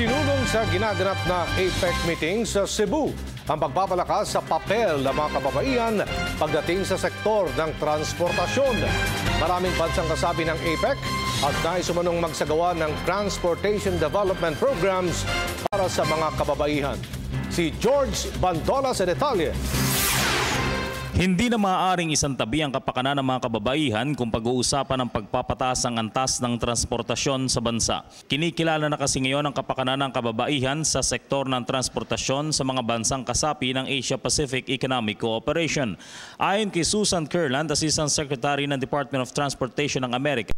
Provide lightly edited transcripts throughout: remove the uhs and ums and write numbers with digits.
Isinulong sa ginaganap na APEC meeting sa Cebu ang pagpapalakas sa papel ng mga kababaihan pagdating sa sektor ng transportasyon. Maraming bansang kasabi ng APEC at nais umanong magsagawa ng transportation development programs para sa mga kababaihan. Si George Bandola sa detalye. Hindi na maaaring isantabi ang kapakanan ng mga kababaihan kung pag-uusapan ng pagpapataas ng antas ng transportasyon sa bansa. Kinikilala na kasi ngayon ang kapakanan ng kababaihan sa sektor ng transportasyon sa mga bansang kasapi ng Asia-Pacific Economic Cooperation. Ayon kay Susan Kurland, Assistant Secretary ng Department of Transportation ng Amerika,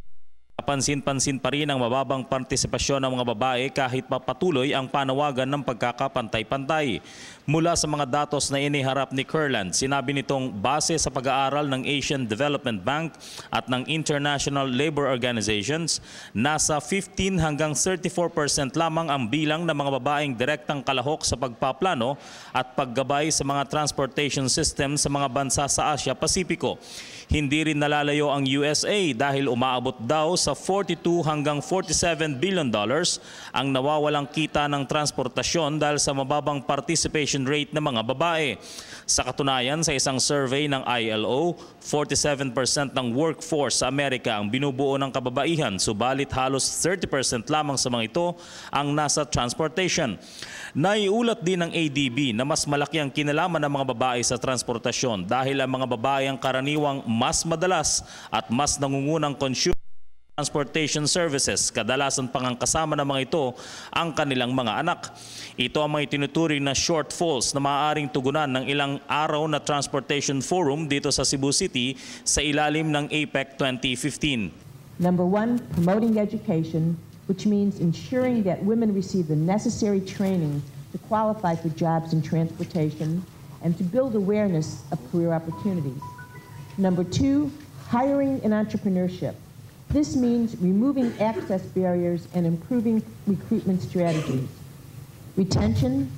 pansin-pansin pa rin ang mababang partisipasyon ng mga babae kahit papatuloy ang panawagan ng pagkakapantay-pantay. Mula sa mga datos na iniharap ni Kurland, sinabi nitong base sa pag-aaral ng Asian Development Bank at ng International Labor Organizations, nasa 15 hanggang 34% lamang ang bilang ng mga babaeng direktang kalahok sa pagpaplano at paggabay sa mga transportation system sa mga bansa sa Asia-Pasipiko. Hindi rin nalalayo ang USA dahil umaabot daw sa $42 hanggang $47 billion ang nawawalang kita ng transportasyon dahil sa mababang participation rate ng mga babae. Sa katunayan, sa isang survey ng ILO, 47% ng workforce sa Amerika ang binubuo ng kababaihan, subalit halos 30% lamang sa mga ito ang nasa transportation. Naiulat din ng ADB na mas malaki ang kinalaman ng mga babae sa transportasyon dahil ang mga babae ang karaniwang mas madalas at mas nangungunang consumer transportation services. Kadalasan pang ang kasama ng mga ito ang kanilang mga anak. Ito ang mga itinuturing na shortfalls na maaaring tugunan ng ilang araw na transportation forum dito sa Cebu City sa ilalim ng APEC 2015. Number one, promoting education, which means ensuring that women receive the necessary training to qualify for jobs in transportation and to build awareness of career opportunities. Number two, hiring and entrepreneurship. This means removing access barriers and improving recruitment strategies. Retention.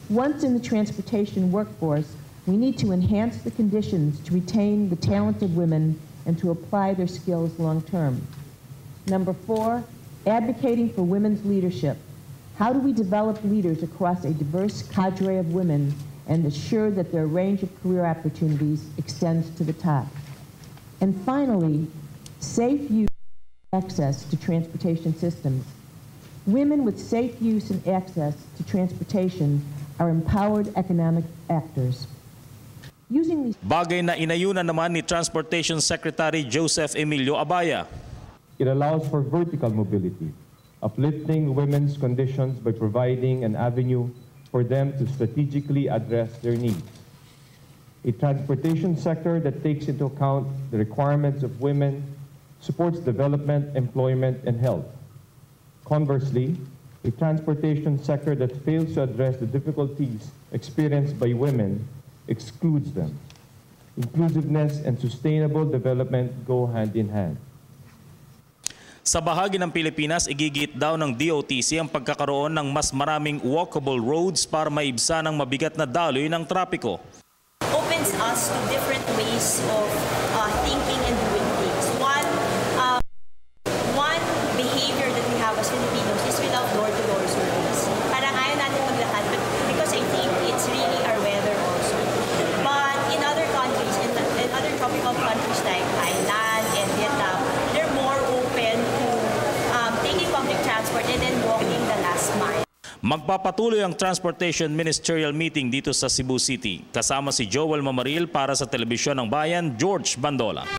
Once in the transportation workforce, we need to enhance the conditions to retain the talented women and to apply their skills long term. Number four, advocating for women's leadership. How do we develop leaders across a diverse cadre of women and assure that their range of career opportunities extends to the top? And finally, safe use and access to transportation systems. Women with safe use and access to transportation are empowered economic actors. Using these Bagay na inayunan naman ni Transportation Secretary Joseph Emilio Abaya. It allows for vertical mobility, uplifting women's conditions by providing an avenue for them to strategically address their needs. A transportation sector that takes into account the requirements of women supports development, employment, and health. Conversely, a transportation sector that fails to address the difficulties experienced by women excludes them. Inclusiveness and sustainable development go hand in hand. Sa bahagi ng Pilipinas, igigit daw ng DOTC ang pagkakaroon ng mas maraming walkable roads para maibsan ang mabigat na daloy ng trapiko. Opens us to different ways of thinking and doing things. One behavior that we have as Filipinos is without door-to-door service. Parang ayaw natin maglakad, but because I think it's really our weather also. But in other countries, in other tropical countries like Thailand and Vietnam, they're more open to taking public transport and then walking the last mile. Magpapatuloy ang Transportation Ministerial Meeting dito sa Cebu City. Kasama si Joel Mamaril para sa Telebisyon ng Bayan, George Bandola.